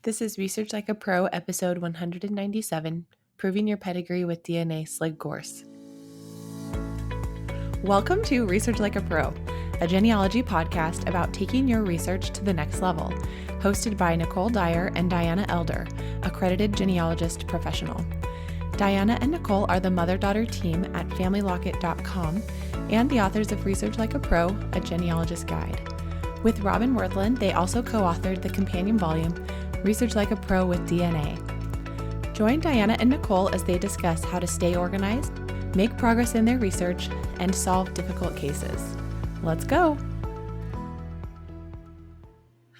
This is Research Like a Pro, episode 197, Proving Your Pedigree with DNA Slid Course. Welcome to Research Like a Pro, a genealogy podcast about taking your research to the next level, hosted by Nicole Dyer and Diana Elder, accredited genealogist professional. Diana and Nicole are the mother-daughter team at FamilyLocket.com and the authors of Research Like a Pro, a genealogist guide. With Robin Worthland, they also co-authored the companion volume, Research Like a Pro with DNA. Join Diana and Nicole as they discuss how to stay organized, make progress in their research, and solve difficult cases. Let's go!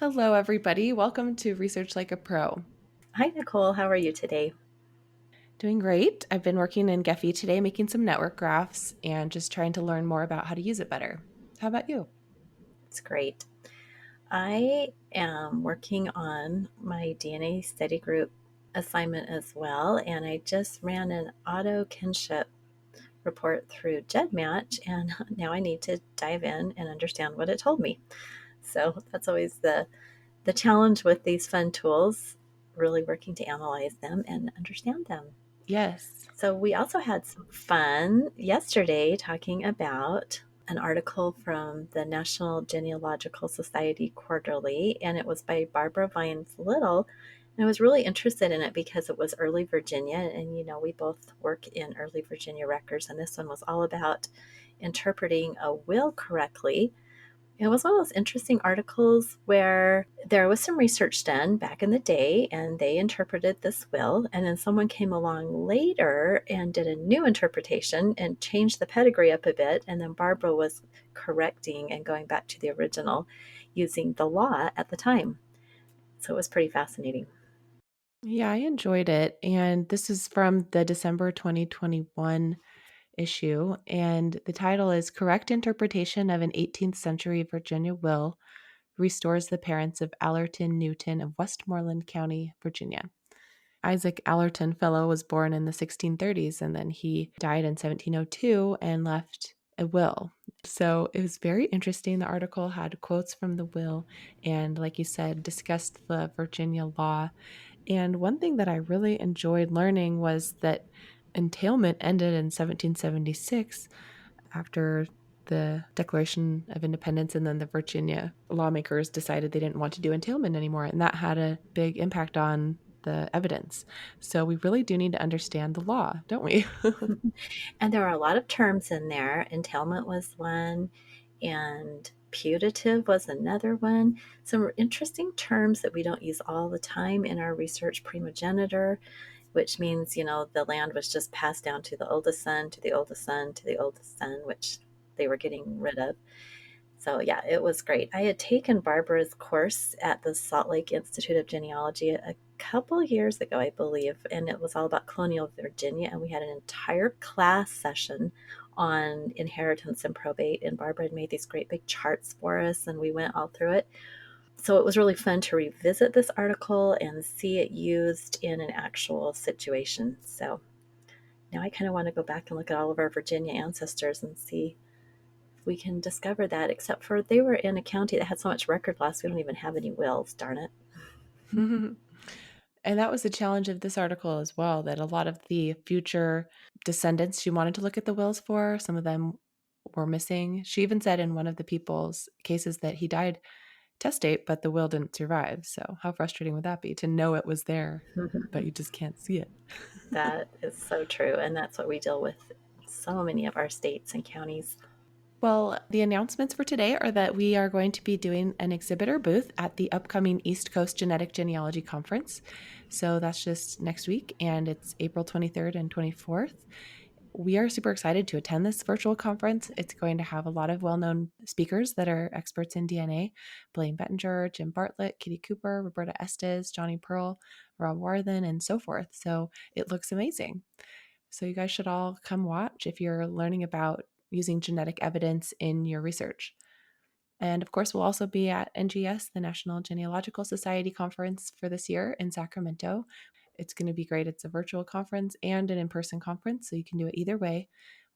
Hello, everybody. Welcome to Research Like a Pro. Hi, Nicole. How are you today? Doing great. I've been working in Gephi today, making some network graphs and just trying to learn more about how to use it better. How about you? It's great. I am working on my DNA study group assignment as well, and I just ran an auto kinship report through GEDmatch, and now I need to dive in and understand what it told me. So that's always the challenge with these fun tools, really working to analyze them and understand them. Yes. So we also had some fun yesterday talking about an article from the National Genealogical Society Quarterly, and it was by Barbara Vines Little. And I was really interested in it because it was early Virginia, and we both work in early Virginia records, and this one was all about interpreting a will correctly. It was one of those interesting articles where there was some research done back in the day and they interpreted this will, and then someone came along later and did a new interpretation and changed the pedigree up a bit, and then Barbara was correcting and going back to the original using the law at the time. So it was pretty fascinating. Yeah, I enjoyed it. And this is from the December 2021 issue, and the title is Correct Interpretation of an 18th Century Virginia Will Restores the Parents of Allerton Newton of Westmoreland County, Virginia. Isaac Allerton Fellow was born in the 1630s, and then he died in 1702 and left a will. So it was very interesting. The article had quotes from the will and, like you said, discussed the Virginia law. And one thing that I really enjoyed learning was that entailment ended in 1776 after the Declaration of Independence, and then the Virginia lawmakers decided they didn't want to do entailment anymore, and that had a big impact on the evidence. So we really do need to understand the law, don't we? And there are a lot of terms in there. Entailment was one, and putative was another one. Some interesting terms that we don't use all the time in our research: primogenitor, which means, the land was just passed down to the oldest son, to the oldest son, to the oldest son, which they were getting rid of. So, yeah, it was great. I had taken Barbara's course at the Salt Lake Institute of Genealogy a couple years ago, I believe, and it was all about colonial Virginia, and we had an entire class session on inheritance and probate, and Barbara had made these great big charts for us, and we went all through it. So it was really fun to revisit this article and see it used in an actual situation. So now I kind of want to go back and look at all of our Virginia ancestors and see if we can discover that, except for they were in a county that had so much record loss, we don't even have any wills, darn it. And that was the challenge of this article as well, that a lot of the future descendants she wanted to look at the wills for, some of them were missing. She even said in one of the people's cases that he died testate, but the will didn't survive. So how frustrating would that be to know it was there, but you just can't see it? That is so true. And that's what we deal with in so many of our states and counties. Well, the announcements for today are that we are going to be doing an exhibitor booth at the upcoming East Coast Genetic Genealogy Conference. So that's just next week, and it's April 23rd and 24th. We are super excited to attend this virtual conference. It's going to have a lot of well-known speakers that are experts in DNA: Blaine Bettinger, Jim Bartlett, Kitty Cooper, Roberta Estes, Johnny Pearl, Rob Warthen, and so forth. So it looks amazing. So you guys should all come watch if you're learning about using genetic evidence in your research. And of course, we'll also be at NGS, the National Genealogical Society Conference for this year in Sacramento. It's going to be great. It's a virtual conference and an in-person conference, so you can do it either way.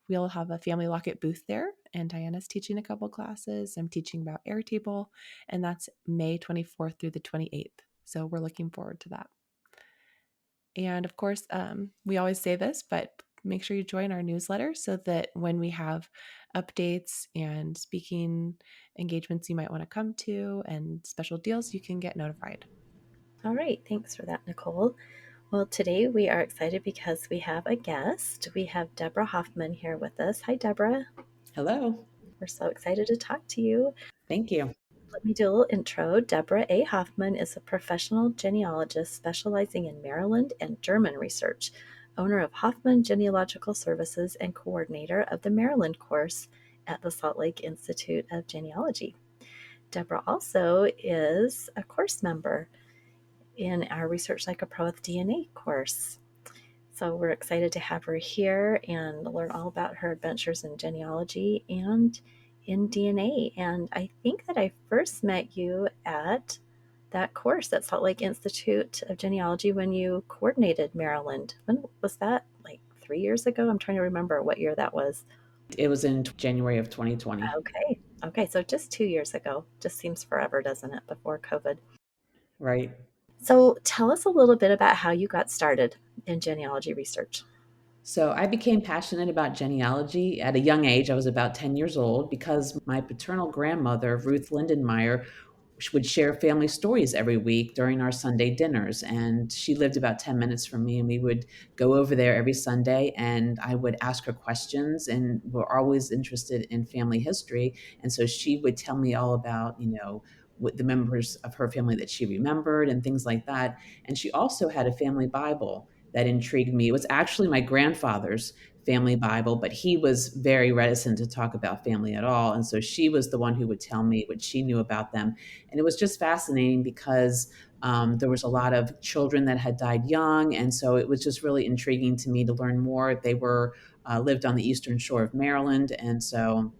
We'll have a Family Locket booth there, and Diana's teaching a couple classes. I'm teaching about Airtable, and that's May 24th through the 28th. So we're looking forward to that. And of course, we always say this, but make sure you join our newsletter so that when we have updates and speaking engagements you might want to come to and special deals, you can get notified. All right, thanks for that, Nicole. Well, today we are excited because we have a guest. We have Deborah Hoffman here with us. Hi, Deborah. Hello. We're so excited to talk to you. Thank you. Let me do a little intro. Deborah A. Hoffman is a professional genealogist specializing in Maryland and German research, owner of Hoffman Genealogical Services, and coordinator of the Maryland course at the Salt Lake Institute of Genealogy. Deborah also is a course member in our Research Like a Pro with DNA course. So we're excited to have her here and learn all about her adventures in genealogy and in DNA. And I think that I first met you at that course at Salt Lake Institute of Genealogy when you coordinated Maryland. When was that? Like 3 years ago? I'm trying to remember what year that was. It was in January of 2020. Okay. Okay. So just 2 years ago. Just seems forever, doesn't it? Before COVID. Right. So tell us a little bit about how you got started in genealogy research. So I became passionate about genealogy at a young age. I was about 10 years old because my paternal grandmother, Ruth Lindenmeyer, would share family stories every week during our Sunday dinners. And she lived about 10 minutes from me, and we would go over there every Sunday, and I would ask her questions, and we're always interested in family history. And so she would tell me all about, what the members of her family that she remembered and things like that. And she also had a family Bible that intrigued me. It was actually my grandfather's family Bible, but he was very reticent to talk about family at all. And so she was the one who would tell me what she knew about them. And it was just fascinating because there was a lot of children that had died young. And so it was just really intriguing to me to learn more. They were lived on the eastern shore of Maryland. And so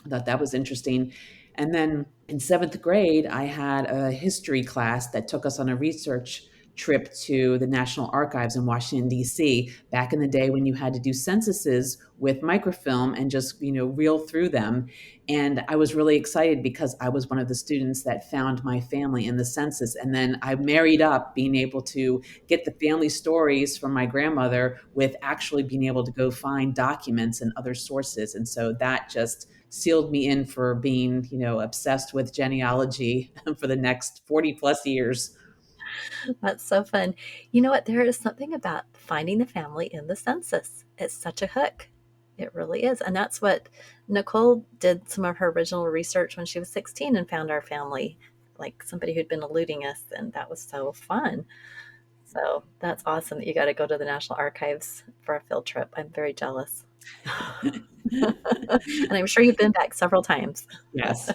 I thought that was interesting. And then in seventh grade, I had a history class that took us on a research trip to the National Archives in Washington, D.C., back in the day when you had to do censuses with microfilm and just, reel through them. And I was really excited because I was one of the students that found my family in the census. And then I married up being able to get the family stories from my grandmother with actually being able to go find documents and other sources. And so that just sealed me in for being, obsessed with genealogy for the next 40 plus years. That's so fun. You know what? There is something about finding the family in the census. It's such a hook. It really is. And that's what Nicole did some of her original research when she was 16 and found our family, like somebody who'd been eluding us. And that was so fun. So that's awesome that you got to go to the National Archives for a field trip. I'm very jealous. And I'm sure you've been back several times. Yes.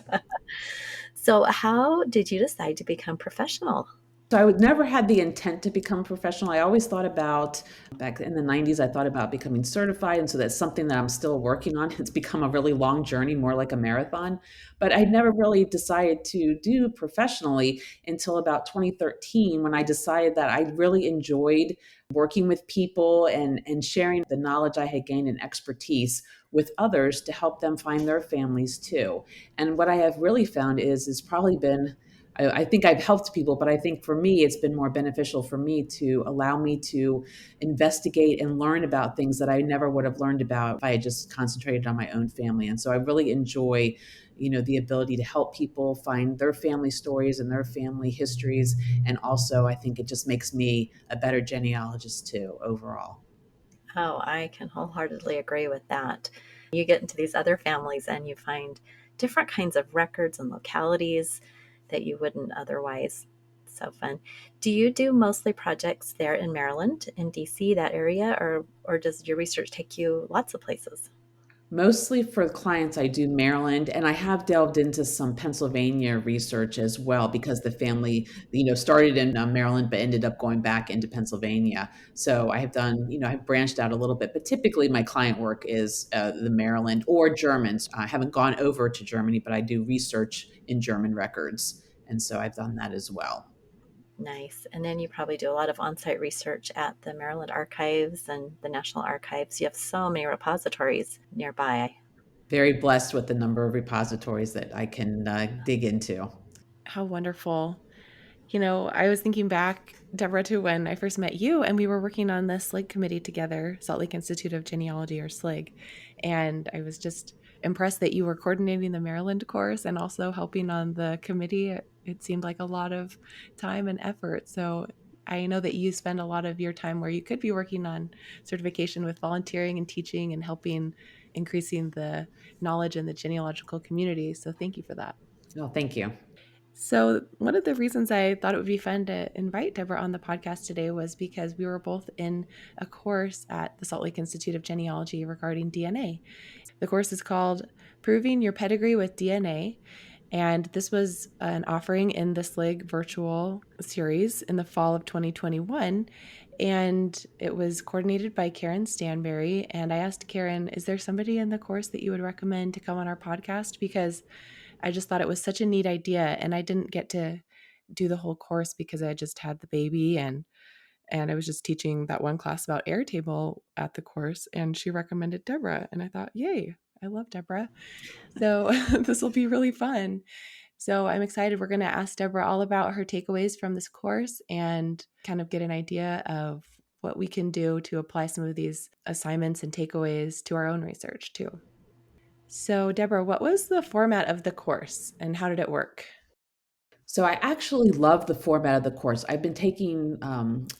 So, how did you decide to become professional? So I would never had the intent to become professional. I always thought about back in the 90s, I thought about becoming certified. And so that's something that I'm still working on. It's become a really long journey, more like a marathon. But I never really decided to do professionally until about 2013 when I decided that I really enjoyed working with people and sharing the knowledge I had gained and expertise with others to help them find their families too. And what I have really found is probably been I think I've helped people, but I think for me, it's been more beneficial for me to allow me to investigate and learn about things that I never would have learned about if I had just concentrated on my own family. And so I really enjoy, the ability to help people find their family stories and their family histories. And also, I think it just makes me a better genealogist too, overall. Oh, I can wholeheartedly agree with that. You get into these other families and you find different kinds of records and localities that you wouldn't otherwise. So fun. Do you do mostly projects there in Maryland, in DC, that area, or does your research take you lots of places? Mostly for clients, I do Maryland, and I have delved into some Pennsylvania research as well because the family, started in Maryland but ended up going back into Pennsylvania. So I have done, I've branched out a little bit, but typically my client work is the Maryland or Germans. I haven't gone over to Germany, but I do research in German records, and so I've done that as well. Nice. And then you probably do a lot of on site research at the Maryland Archives and the National Archives. You have so many repositories nearby. Very blessed with the number of repositories that I can dig into. How wonderful. I was thinking back, Deborah, to when I first met you and we were working on the SLIG committee together, Salt Lake Institute of Genealogy, or SLIG. And I was just impressed that you were coordinating the Maryland course and also helping on the committee. It seemed like a lot of time and effort. So I know that you spend a lot of your time where you could be working on certification with volunteering and teaching and helping increasing the knowledge in the genealogical community. So thank you for that. Oh, thank you. So, one of the reasons I thought it would be fun to invite Deborah on the podcast today was because we were both in a course at the Salt Lake Institute of Genealogy regarding DNA. The course is called Proving Your Pedigree with DNA. And this was an offering in the SLIG virtual series in the fall of 2021. And it was coordinated by Karen Stanberry. And I asked Karen, is there somebody in the course that you would recommend to come on our podcast? Because I just thought it was such a neat idea. And I didn't get to do the whole course because I just had the baby and I was just teaching that one class about Airtable at the course. And she recommended Deborah. And I thought, yay, I love Deborah. So this will be really fun. So I'm excited. We're going to ask Deborah all about her takeaways from this course and kind of get an idea of what we can do to apply some of these assignments and takeaways to our own research too. So, Deborah, what was the format of the course and how did it work? So I actually love the format of the course. I've been taking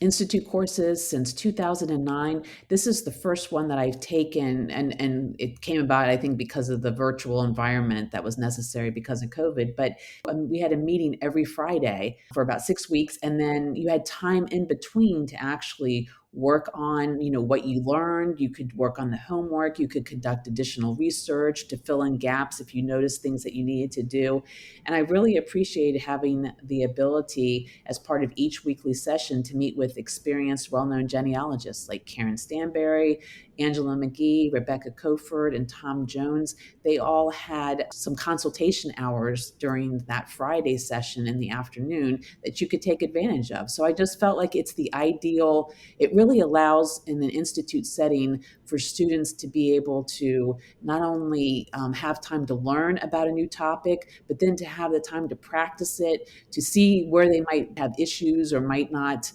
institute courses since 2009. This is the first one that I've taken, and it came about, I think, because of the virtual environment that was necessary because of COVID. But we had a meeting every Friday for about 6 weeks, and then you had time in between to actually work on what you learned. You could work on the homework, you could conduct additional research to fill in gaps if you noticed things that you needed to do. And I really appreciated having the ability as part of each weekly session to meet with experienced, well-known genealogists like Karen Stanberry, Angela McGee, Rebecca Coford, and Tom Jones. They all had some consultation hours during that Friday session in the afternoon that you could take advantage of. So I just felt like it's the ideal, it really allows in an institute setting for students to be able to not only have time to learn about a new topic, but then to have the time to practice it, to see where they might have issues or might not,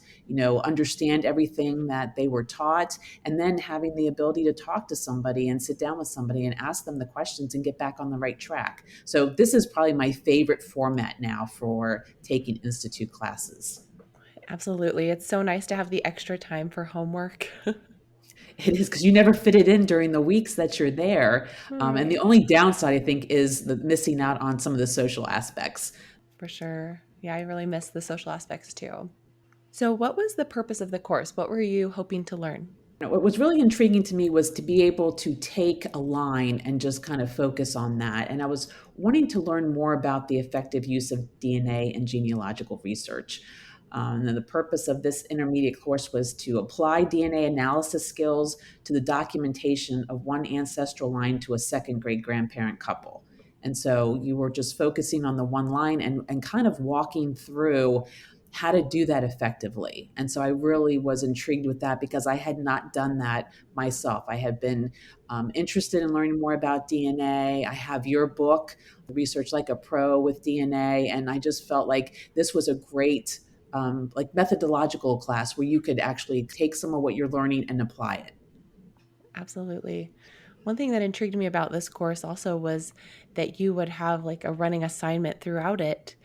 understand everything that they were taught, and then having the ability to talk to somebody and sit down with somebody and ask them the questions and get back on the right track. So this is probably my favorite format now for taking institute classes. Absolutely. It's so nice to have the extra time for homework. It is, because you never fit it in during the weeks that you're there. And the Right. only downside, I think, is the missing out on some of the social aspects. For sure. Yeah, I really miss the social aspects too. So, what was the purpose of the course? What were you hoping to learn? What was really intriguing to me was to be able to take a line and just kind of focus on that. And I was wanting to learn more about the effective use of DNA in genealogical research. And the purpose of this intermediate course was to apply DNA analysis skills to the documentation of one ancestral line to a second great grandparent couple. And so you were just focusing on the one line and kind of walking through how to do that effectively. And so I really was intrigued with that because I had not done that myself. I had been interested in learning more about DNA. I have your book, Research Like a Pro with DNA, and I just felt like this was a great like methodological class where you could actually take some of what you're learning and apply it. Absolutely. One thing that intrigued me about this course also was that you would have like a running assignment throughout it.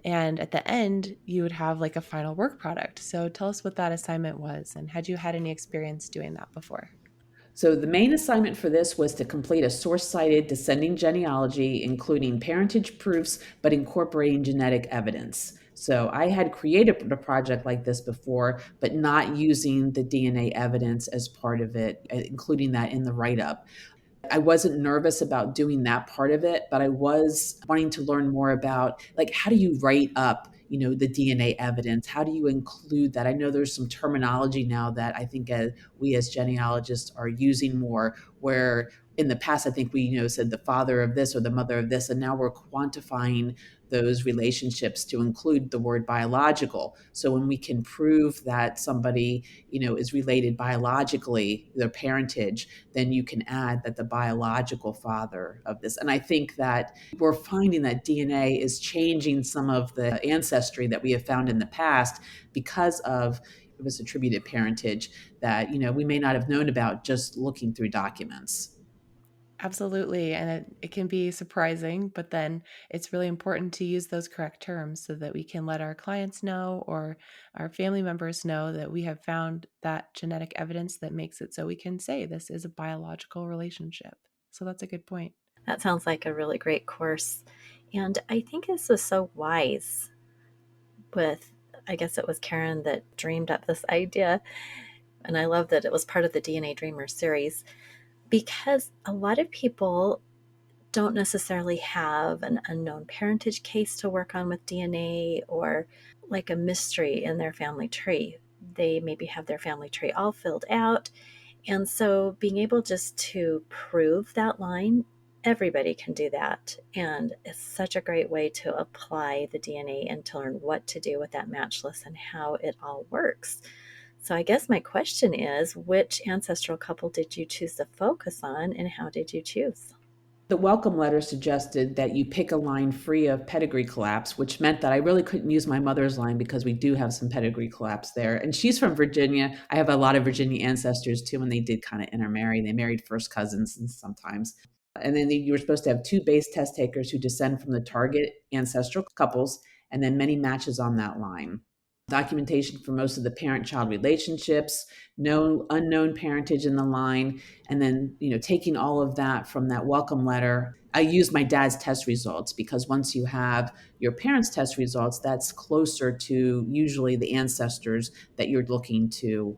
And at the end, you would have like a final work product. So tell us what that assignment was and had you had any experience doing that before? So the main assignment for this was to complete a source-cited descending genealogy, including parentage proofs, but incorporating genetic evidence. So I had created a project like this before, but not using the DNA evidence as part of it, including that in the write-up. I wasn't nervous about doing that part of it, but I was wanting to learn more about, like, how do you write up, the DNA evidence? How do you include that? I know there's some terminology now that I think we as genealogists are using more, where in the past, I think we, said the father of this or the mother of this, and now we're quantifying those relationships to include the word biological. So when we can prove that somebody, is related biologically, their parentage, then you can add that the biological father of this. And I think that we're finding that DNA is changing some of the ancestry that we have found in the past because of this attributed parentage that, we may not have known about just looking through documents. Absolutely. And it can be surprising, but then it's really important to use those correct terms so that we can let our clients know or our family members know that we have found that genetic evidence that makes it so we can say this is a biological relationship. So that's a good point. That sounds like a really great course. And I think this was so wise with, I guess it was Karen that dreamed up this idea. And I love that it was part of the DNA Dreamer series because a lot of people don't necessarily have an unknown parentage case to work on with DNA or like a mystery in their family tree. They maybe have their family tree all filled out. And so being able just to prove that line, everybody can do that. And it's such a great way to apply the DNA and to learn what to do with that match list and how it all works. So I guess my question is, which ancestral couple did you choose to focus on and how did you choose? The welcome letter suggested that you pick a line free of pedigree collapse, which meant that I really couldn't use my mother's line because we do have some pedigree collapse there. And she's from Virginia. I have a lot of Virginia ancestors too, and they did kind of intermarry. They married first cousins and sometimes. And then you were supposed to have two base test takers who descend from the target ancestral couples, and then many matches on that line. Documentation for most of the parent-child relationships, no unknown parentage in the line, and then taking all of that from that welcome letter. I used my dad's test results because once you have your parents' test results, that's closer to usually the ancestors that you're looking to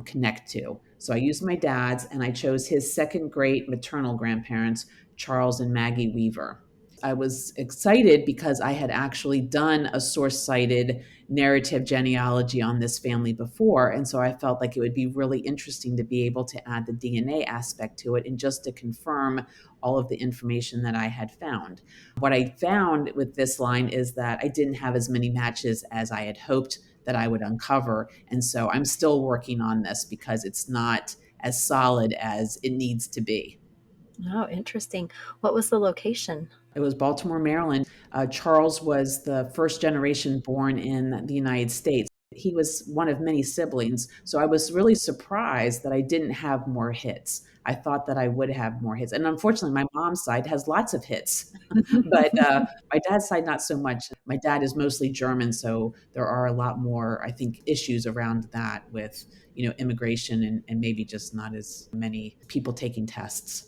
connect to. So I used my dad's, and I chose his second great maternal grandparents, Charles and Maggie Weaver. I was excited because I had actually done a source-cited narrative genealogy on this family before. And so I felt like it would be really interesting to be able to add the DNA aspect to it and just to confirm all of the information that I had found. What I found with this line is that I didn't have as many matches as I had hoped that I would uncover. And so I'm still working on this because it's not as solid as it needs to be. Oh, interesting. What was the location? It was Baltimore, Maryland. Charles was the first generation born in the United States. He was one of many siblings. So I was really surprised that I didn't have more hits. I thought that I would have more hits. And unfortunately, my mom's side has lots of hits, but my dad's side, not so much. My dad is mostly German. So there are a lot more, I think, issues around that with, immigration and maybe just not as many people taking tests.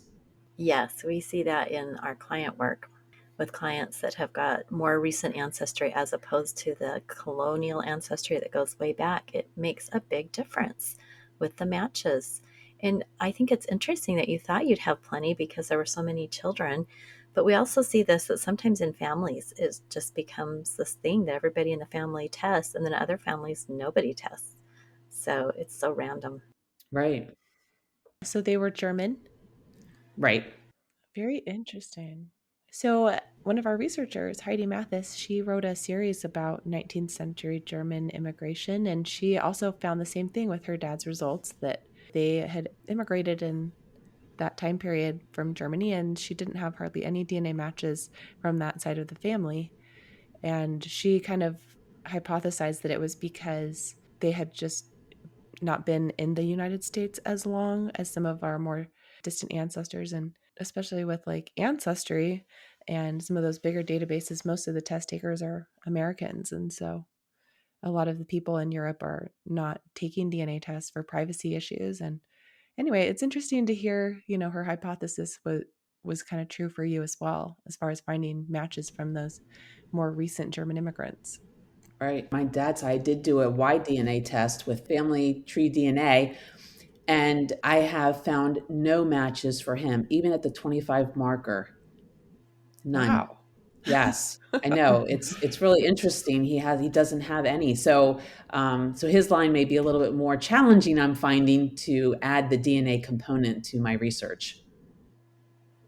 Yes, we see that in our client work with clients that have got more recent ancestry as opposed to the colonial ancestry that goes way back. It makes a big difference with the matches. And I think it's interesting that you thought you'd have plenty because there were so many children. But we also see this that sometimes in families it just becomes this thing that everybody in the family tests, and then other families nobody tests. So it's so random. Right. So they were German. Right. Very interesting. So, one of our researchers, Heidi Mathis, she wrote a series about 19th century German immigration, and she also found the same thing with her dad's results that they had immigrated in that time period from Germany, and she didn't have hardly any DNA matches from that side of the family. And she kind of hypothesized that it was because they had just not been in the United States as long as some of our more distant ancestors. And especially with like Ancestry and some of those bigger databases, most of the test takers are Americans. And so a lot of the people in Europe are not taking DNA tests for privacy issues. And anyway, it's interesting to hear, her hypothesis was kind of true for you as well, as far as finding matches from those more recent German immigrants. Right. My dad's side did do a Y-DNA test with family tree DNA, and I have found no matches for him, even at the 25 marker. None. Wow. Yes, I know. It's really interesting. He doesn't have any. So so his line may be a little bit more challenging, I'm finding, to add the DNA component to my research.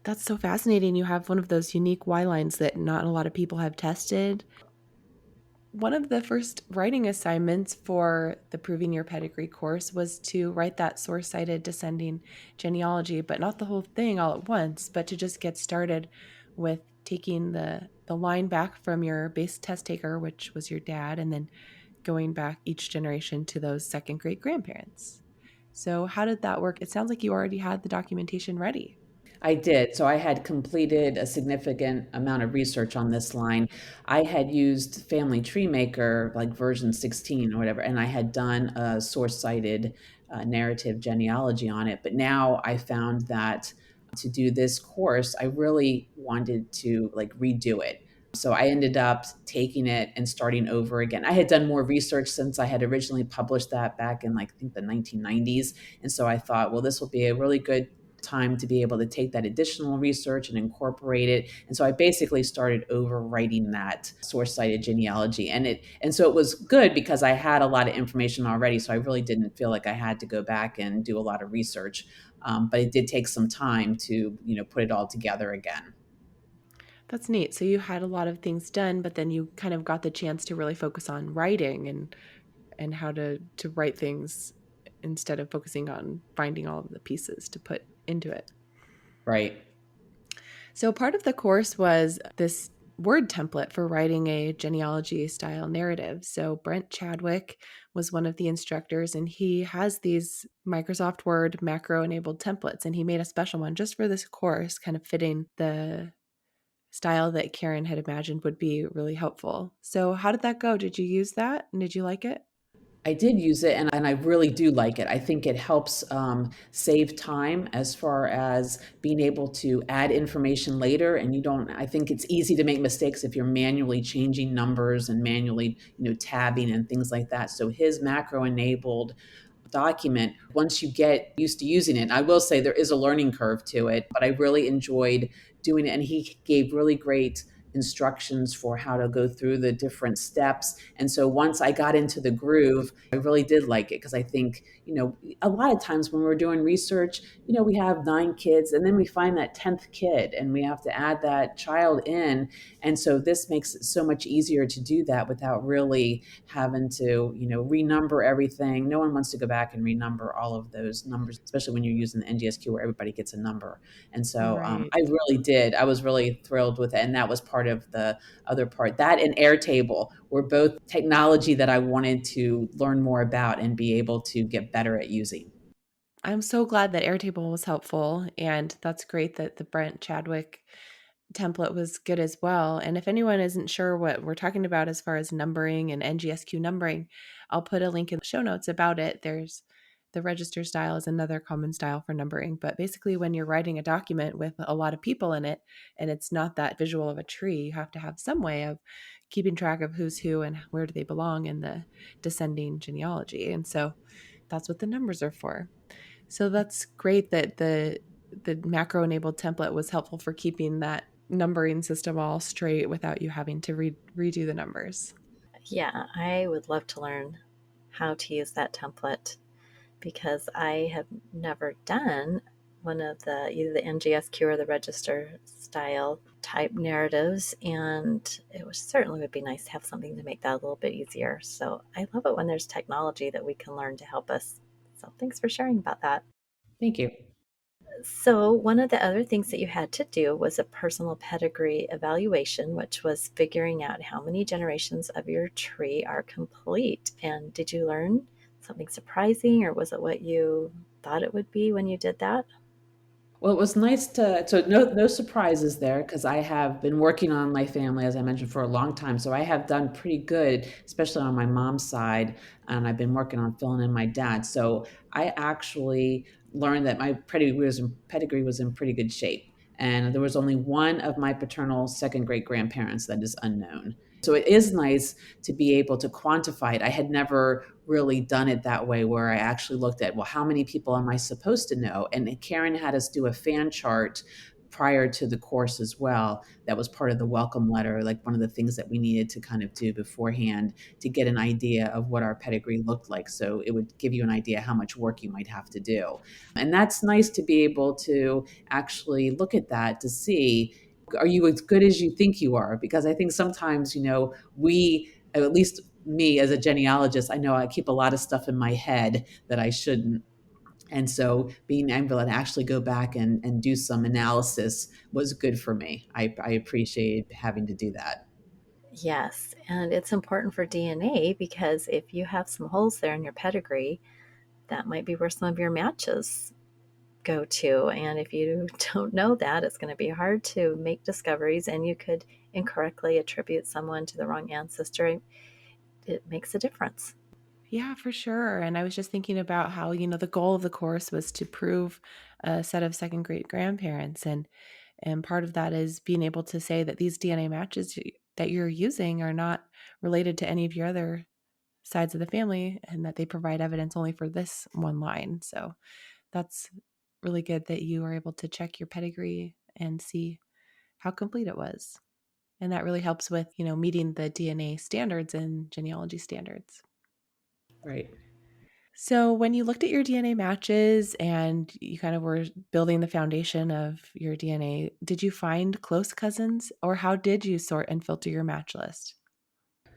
That's so fascinating. You have one of those unique Y lines that not a lot of people have tested. One of the first writing assignments for the Proving Your Pedigree course was to write that source cited descending genealogy, but not the whole thing all at once, but to just get started with taking the line back from your base test taker, which was your dad, and then going back each generation to those second great grandparents. So, how did that work? It sounds like you already had the documentation ready. I did. So I had completed a significant amount of research on this line. I had used Family Tree Maker, like version 16 or whatever, and I had done a source cited narrative genealogy on it. But now I found that to do this course, I really wanted to like redo it. So I ended up taking it and starting over again. I had done more research since I had originally published that back in like I think the 1990s. And so I thought, well, this will be a really good time to be able to take that additional research and incorporate it. And so I basically started over writing that source cited genealogy. And so it was good because I had a lot of information already. So I really didn't feel like I had to go back and do a lot of research. But it did take some time to, put it all together again. That's neat. So you had a lot of things done, but then you kind of got the chance to really focus on writing and how to write things instead of focusing on finding all of the pieces to put into it. Right. So part of the course was this word template for writing a genealogy style narrative. So Brent Chadwick was one of the instructors, and he has these Microsoft Word macro enabled templates, and he made a special one just for this course, kind of fitting the style that Karen had imagined would be really helpful. So how did that go? Did you use that and did you like it? I did use it, and I really do like it. I think it helps save time as far as being able to add information later. And you don't, I think it's easy to make mistakes if you're manually changing numbers and manually, tabbing and things like that. So his macro enabled document, once you get used to using it, I will say there is a learning curve to it, but I really enjoyed doing it. And he gave really great instructions for how to go through the different steps. And so once I got into the groove, I really did like it because I think, a lot of times when we're doing research, we have 9 kids and then we find that 10th kid and we have to add that child in. And so this makes it so much easier to do that without really having to, renumber everything. No one wants to go back and renumber all of those numbers, especially when you're using the NGSQ where everybody gets a number. And so Right. I really did. I was really thrilled with it. And that was part of the other part. That and Airtable were both technology that I wanted to learn more about and be able to get better at using. I'm so glad that Airtable was helpful, and that's great that the Brent Chadwick template was good as well. And if anyone isn't sure what we're talking about as far as numbering and NGSQ numbering, I'll put a link in the show notes about it. There's the register style is another common style for numbering, but basically when you're writing a document with a lot of people in it and it's not that visual of a tree, you have to have some way of keeping track of who's who and where do they belong in the descending genealogy. And so that's what the numbers are for. So that's great that the macro enabled template was helpful for keeping that numbering system all straight without you having to redo the numbers. Yeah, I would love to learn how to use that template because I have never done one of the either the NGSQ or the register style type narratives, and it was certainly would be nice to have something to make that a little bit easier. So I love it when there's technology that we can learn to help us. So thanks for sharing about that. Thank you. So, one of the other things that you had to do was a personal pedigree evaluation, which was figuring out how many generations of your tree are complete. And did you learn something surprising, or was it what you thought it would be when you did that? Well, it was nice so no surprises there because I have been working on my family, as I mentioned, for a long time. So I have done pretty good, especially on my mom's side, and I've been working on filling in my dad. So I actually learned that my pedigree was in pretty good shape. And there was only one of my paternal second great grandparents that is unknown. So it is nice to be able to quantify it. I had never really done it that way where I actually looked at, well, how many people am I supposed to know? And Karen had us do a fan chart prior to the course as well. That was part of the welcome letter, like one of the things that we needed to kind of do beforehand to get an idea of what our pedigree looked like. So it would give you an idea how much work you might have to do. And that's nice to be able to actually look at that to see, are you as good as you think you are? Because I think sometimes, we, at least me as a genealogist, I know I keep a lot of stuff in my head that I shouldn't. And so being able to actually go back and do some analysis was good for me. I appreciate having to do that. Yes, and it's important for DNA because if you have some holes there in your pedigree, that might be where some of your matches go to. And if you don't know that, it's going to be hard to make discoveries, and you could incorrectly attribute someone to the wrong ancestor. It makes a difference. Yeah, for sure. And I was just thinking about how, the goal of the course was to prove a set of second great grandparents. And part of that is being able to say that these DNA matches that you're using are not related to any of your other sides of the family and that they provide evidence only for this one line. So that's really good that you were able to check your pedigree and see how complete it was. And that really helps with, meeting the DNA standards and genealogy standards. Right. So, when you looked at your DNA matches and you kind of were building the foundation of your DNA, did you find close cousins or how did you sort and filter your match list?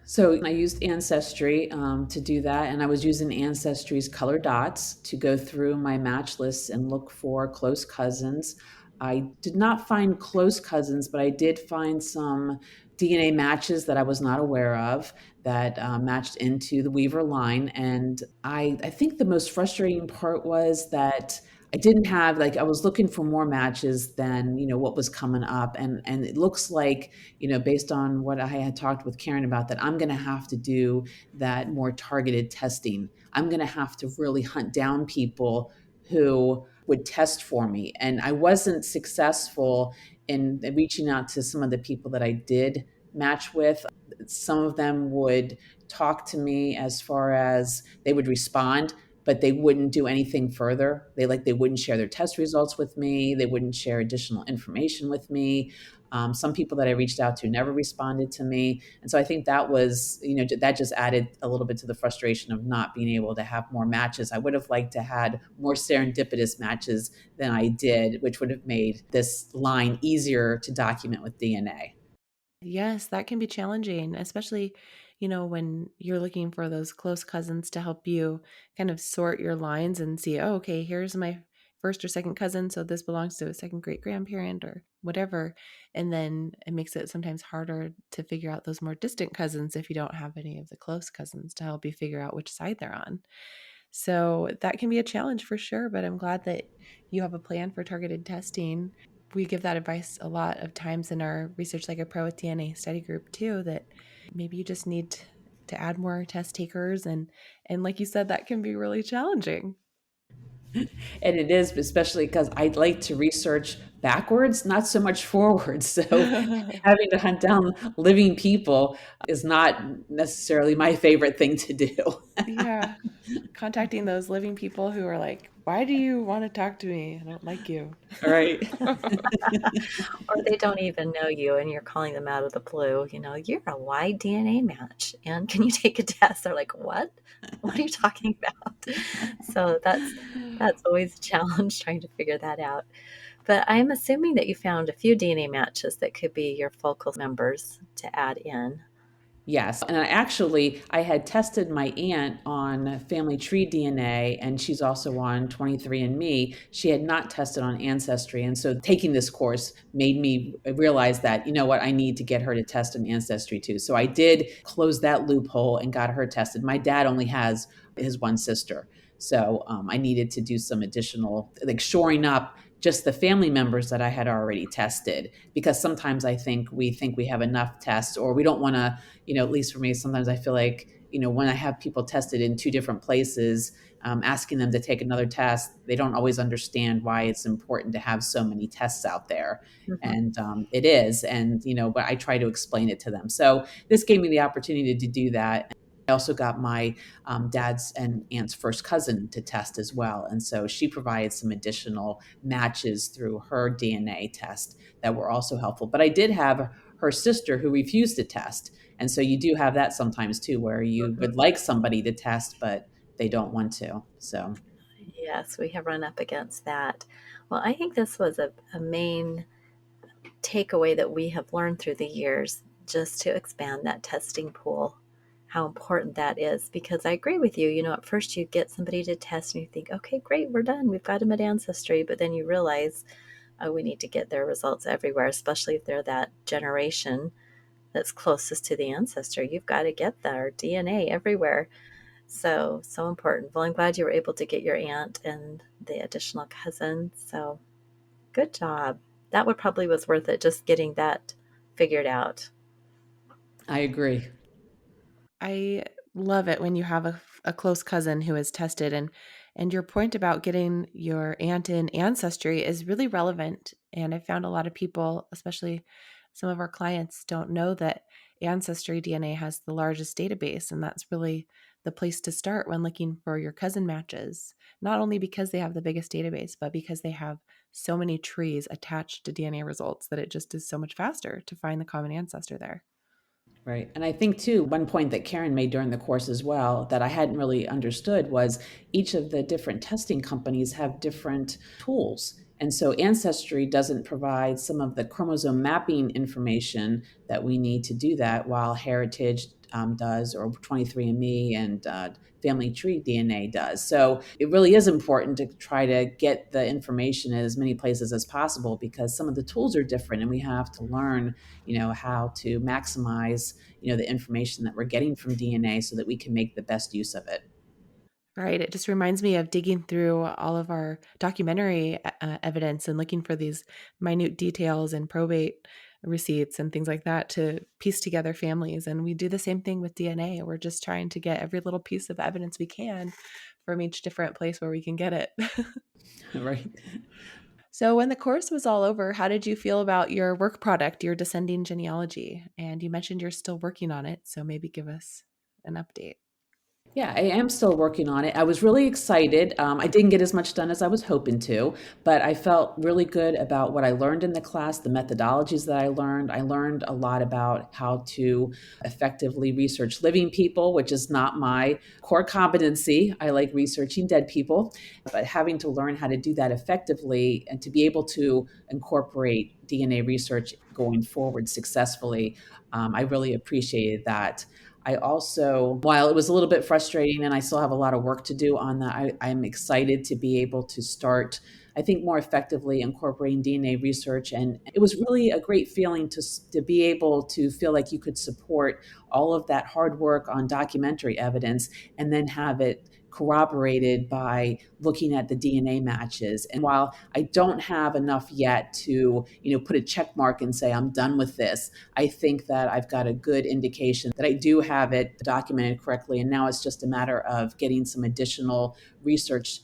So I used Ancestry to do that, and I was using Ancestry's color dots to go through my match lists and look for close cousins. I did not find close cousins, but I did find some DNA matches that I was not aware of that matched into the Weaver line. And I think the most frustrating part was that I didn't have, like, I was looking for more matches than what was coming up, and it looks like, based on what I had talked with Karen about, that I'm going to have to do that more targeted testing. I'm going to have to really hunt down people who would test for me. And I wasn't successful in reaching out to some of the people that I did match with. Some of them would talk to me as far as they would respond, but they wouldn't do anything further. They wouldn't share their test results with me. They wouldn't share additional information with me. Some people that I reached out to never responded to me. And so I think that was, that just added a little bit to the frustration of not being able to have more matches. I would have liked to had more serendipitous matches than I did, which would have made this line easier to document with DNA. Yes, that can be challenging, especially, when you're looking for those close cousins to help you kind of sort your lines and see, oh, okay, here's my first or second cousin. So this belongs to a second great grandparent or whatever. And then it makes it sometimes harder to figure out those more distant cousins if you don't have any of the close cousins to help you figure out which side they're on. So that can be a challenge for sure, but I'm glad that you have a plan for targeted testing. We give that advice a lot of times in our Research Like a Pro with DNA study group too, that maybe you just need to add more test takers and like you said, that can be really challenging. And it is, especially because I like to research backwards, not so much forwards. So having to hunt down living people is not necessarily my favorite thing to do. Yeah. Contacting those living people who are like, why do you want to talk to me? I don't like you. All right. Or they don't even know you and you're calling them out of the blue. You're a wide DNA match. And can you take a test? They're like, what? What are you talking about? So that's always a challenge trying to figure that out. But I'm assuming that you found a few DNA matches that could be your focal members to add in. Yes. And I had tested my aunt on family tree DNA, and she's also on 23andMe. She had not tested on Ancestry. And so taking this course made me realize that, I need to get her to test on Ancestry too. So I did close that loophole and got her tested. My dad only has his one sister. So I needed to do some additional, like, shoring up just the family members that I had already tested, because sometimes we think we have enough tests, or we don't want to, at least for me, sometimes I feel like, when I have people tested in two different places, asking them to take another test, they don't always understand why it's important to have so many tests out there. Mhm. And it is. And, but I try to explain it to them. So this gave me the opportunity to do that. I also got my dad's and aunt's first cousin to test as well. And so she provided some additional matches through her DNA test that were also helpful. But I did have her sister who refused to test. And so you do have that sometimes too, where you would like somebody to test, but they don't want to. So Yes, we have run up against that. Well, I think this was a main takeaway that we have learned through the years, just to expand that testing pool, how important that is. Because I agree with you, at first you get somebody to test and you think, okay, great, we're done. We've got them at Ancestry. But then you realize, oh, we need to get their results everywhere, especially if they're that generation that's closest to the ancestor. You've got to get their DNA everywhere. So, so important. Well, I'm glad you were able to get your aunt and the additional cousin. So, good job. That would probably was worth it, just getting that figured out. I agree. I love it when you have a close cousin who is tested, and your point about getting your aunt in ancestry is really relevant. And I found a lot of people, especially some of our clients, don't know that ancestry DNA has the largest database, and that's really the place to start when looking for your cousin matches. Not only because they have the biggest database, but because they have so many trees attached to DNA results that it just is so much faster to find the common ancestor there. Right. And I think, too, one point that Karen made during the course as well that I hadn't really understood was each of the different testing companies have different tools. And so Ancestry doesn't provide some of the chromosome mapping information that we need to do that, while Heritage does, or 23andMe and Family Tree DNA does. So it really is important to try to get the information in as many places as possible, because some of the tools are different and we have to learn how to maximize the information that we're getting from DNA so that we can make the best use of it. Right. It just reminds me of digging through all of our documentary evidence and looking for these minute details and probate receipts and things like that to piece together families. And we do the same thing with DNA. We're just trying to get every little piece of evidence we can from each different place where we can get it. Right. So, when the course was all over, how did you feel about your work product, your descending genealogy? And you mentioned you're still working on it. So, maybe give us an update. Yeah, I am still working on it. I was really excited. I didn't get as much done as I was hoping to, but I felt really good about what I learned in the class, the methodologies that I learned. I learned a lot about how to effectively research living people, which is not my core competency. I like researching dead people, but having to learn how to do that effectively and to be able to incorporate DNA research going forward successfully, I really appreciated that. I also, while it was a little bit frustrating and I still have a lot of work to do on that, I'm excited to be able to start, I think, more effectively incorporating DNA research. And it was really a great feeling to be able to feel like you could support all of that hard work on documentary evidence and then have it corroborated by looking at the DNA matches. And while I don't have enough yet to, put a check mark and say I'm done with this, I think that I've got a good indication that I do have it documented correctly. And now it's just a matter of getting some additional research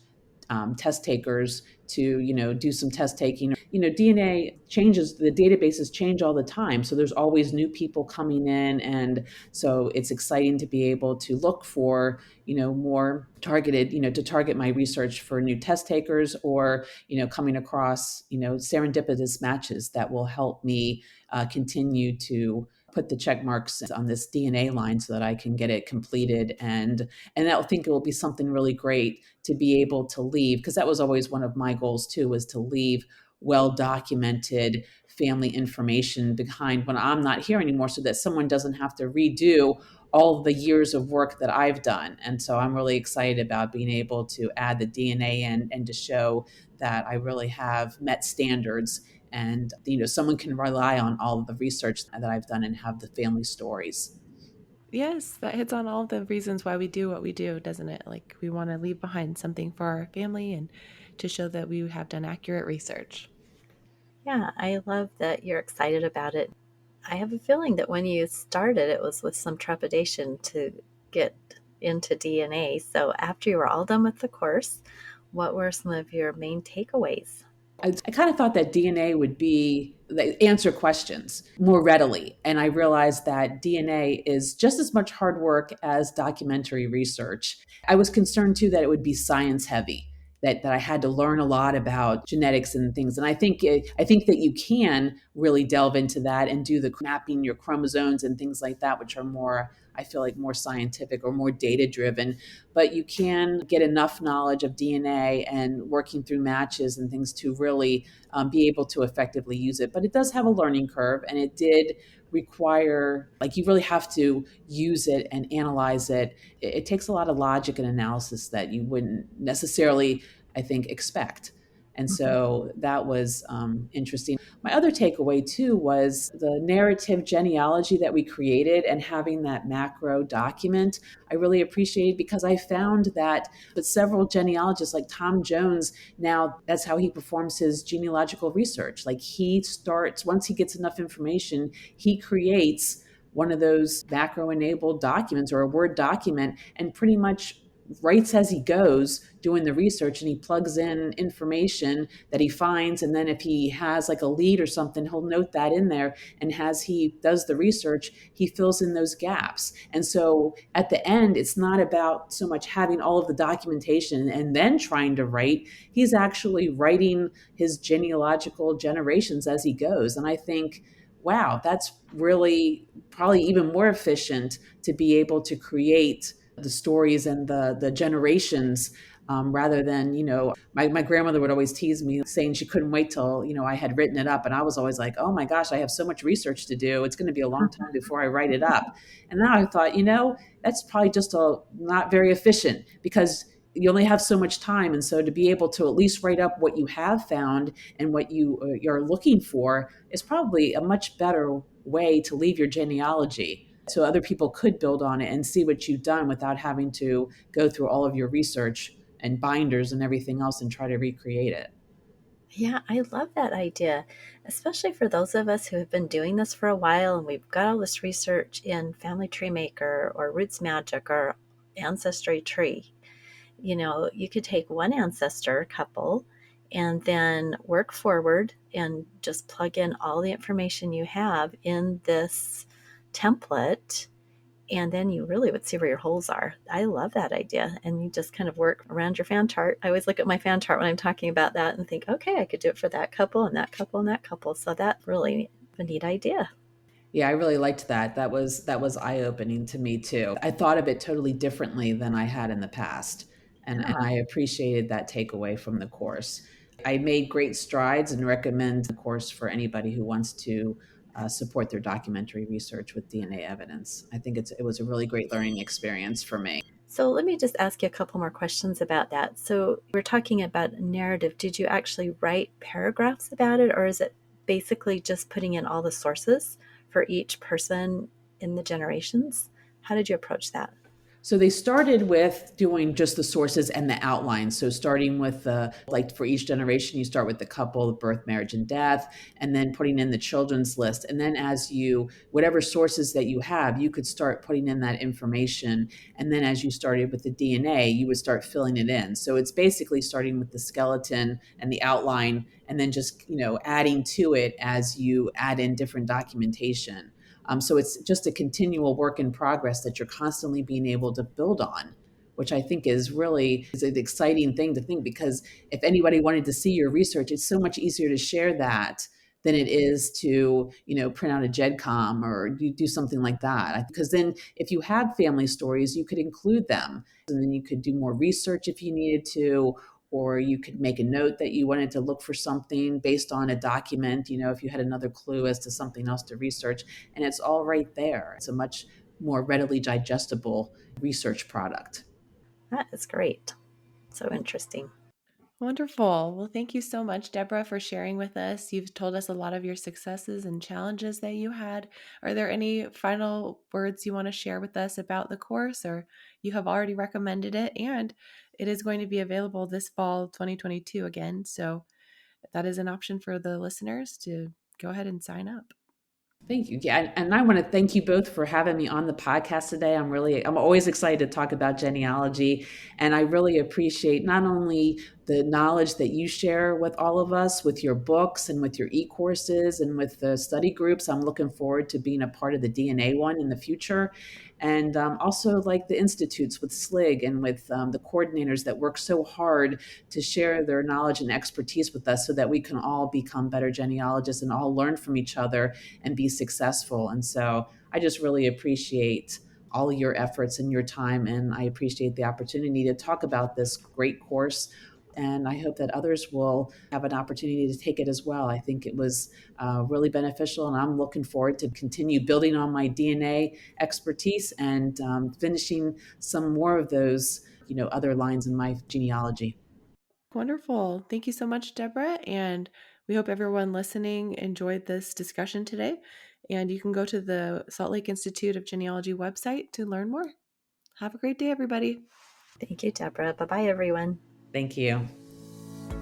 test takers to do some test taking. DNA changes, the databases change all the time, so there's always new people coming in, and so it's exciting to be able to look for more targeted, to target my research for new test takers, or coming across serendipitous matches that will help me continue to put the check marks on this DNA line so that I can get it completed. And I think it will be something really great to be able to leave, because that was always one of my goals too, was to leave well documented family information behind when I'm not here anymore, so that someone doesn't have to redo all the years of work that I've done. And so I'm really excited about being able to add the DNA in and to show that I really have met standards, and someone can rely on all of the research that I've done and have the family stories. Yes, that hits on all the reasons why we do what we do, doesn't it? Like we want to leave behind something for our family and to show that we have done accurate research. Yeah, I love that you're excited about it. I have a feeling that when you started, it was with some trepidation to get into DNA. So, after you were all done with the course, what were some of your main takeaways? I kind of thought that DNA would be answer questions more readily. And I realized that DNA is just as much hard work as documentary research. I was concerned too that it would be science heavy. That I had to learn a lot about genetics and things, and I think that you can really delve into that and do the mapping your chromosomes and things like that, which are more, I feel like, more scientific or more data driven. But you can get enough knowledge of DNA and working through matches and things to really be able to effectively use it. But it does have a learning curve, and it did require, like, you really have to use it and analyze it. It takes a lot of logic and analysis that you wouldn't necessarily, I think, expect. And Mhm. so that was interesting. My other takeaway too was the narrative genealogy that we created and having that macro document. I really appreciated, because I found that but several genealogists like Tom Jones, now that's how he performs his genealogical research. Like, he starts, once he gets enough information, he creates one of those macro enabled documents or a Word document and pretty much writes as he goes doing the research, and he plugs in information that he finds, and then if he has like a lead or something, he'll note that in there, and as he does the research, he fills in those gaps. And so at the end, it's not about so much having all of the documentation and then trying to write. He's actually writing his genealogical generations as he goes. And I think, wow, that's really probably even more efficient to be able to create the stories and the generations, rather than, my grandmother would always tease me saying she couldn't wait till, I had written it up. And I was always like, oh my gosh, I have so much research to do. It's going to be a long time before I write it up. And now I thought, that's probably just not very efficient, because you only have so much time. And so to be able to at least write up what you have found and what you're looking for is probably a much better way to leave your genealogy, so other people could build on it and see what you've done without having to go through all of your research and binders and everything else and try to recreate it. Yeah, I love that idea, especially for those of us who have been doing this for a while and we've got all this research in Family Tree Maker or Roots Magic or Ancestry Tree. You could take one ancestor couple and then work forward and just plug in all the information you have in this template, and then you really would see where your holes are. I love that idea. And you just kind of work around your fan chart. I always look at my fan chart when I'm talking about that and think, okay, I could do it for that couple and that couple and that couple. So that really a neat idea. Yeah, I really liked that. That was eye-opening to me too. I thought of it totally differently than I had in the past. And Yeah. I appreciated that takeaway from the course. I made great strides and recommend the course for anybody who wants to support their documentary research with DNA evidence. I think it was a really great learning experience for me. So let me just ask you a couple more questions about that. So we're talking about narrative. Did you actually write paragraphs about it, or is it basically just putting in all the sources for each person in the generations? How did you approach that? So they started with doing just the sources and the outline. So starting with like for each generation, you start with the couple, the birth, marriage, and death, and then putting in the children's list. And then as you, whatever sources that you have, you could start putting in that information. And then as you started with the DNA, you would start filling it in. So it's basically starting with the skeleton and the outline, and then just, adding to it as you add in different documentation. So it's just a continual work in progress that you're constantly being able to build on, which I think is an exciting thing to think, because if anybody wanted to see your research, it's so much easier to share that than it is to, print out a GEDCOM or you do something like that. Because then if you have family stories, you could include them, and then you could do more research if you needed to, or you could make a note that you wanted to look for something based on a document, if you had another clue as to something else to research, and it's all right there. It's a much more readily digestible research product. That is great. So interesting. Wonderful. Well, thank you so much, Deborah, for sharing with us. You've told us a lot of your successes and challenges that you had. Are there any final words you want to share with us about the course, or you have already recommended it? And it is going to be available this fall 2022 again. So that is an option for the listeners to go ahead and sign up. Thank you. Yeah, and I want to thank you both for having me on the podcast today. I'm always excited to talk about genealogy, and I really appreciate not only the knowledge that you share with all of us with your books and with your e-courses and with the study groups. I'm looking forward to being a part of the DNA one in the future. And also like the institutes with SLIG and with the coordinators that work so hard to share their knowledge and expertise with us so that we can all become better genealogists and all learn from each other and be successful. And so I just really appreciate all of your efforts and your time. And I appreciate the opportunity to talk about this great course. And I hope that others will have an opportunity to take it as well. I think it was really beneficial, and I'm looking forward to continue building on my DNA expertise and finishing some more of those, other lines in my genealogy. Wonderful. Thank you so much, Deborah. And we hope everyone listening enjoyed this discussion today. And you can go to the Salt Lake Institute of Genealogy website to learn more. Have a great day, everybody. Thank you, Deborah. Bye-bye, everyone. Thank you.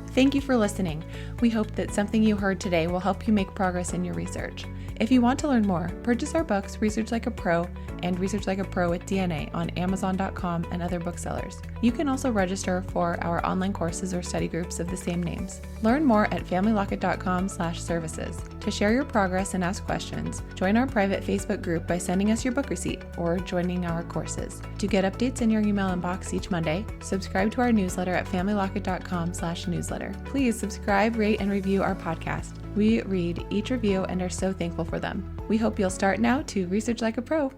Thank you for listening. We hope that something you heard today will help you make progress in your research. If you want to learn more, purchase our books, Research Like a Pro and Research Like a Pro with DNA on Amazon.com and other booksellers. You can also register for our online courses or study groups of the same names. Learn more at familylocket.com/services. To share your progress and ask questions, join our private Facebook group by sending us your book receipt or joining our courses. To get updates in your email inbox each Monday, subscribe to our newsletter at familylocket.com/newsletter. Please subscribe, rate, and review our podcast. We read each review and are so thankful for them. We hope you'll start now to research like a pro.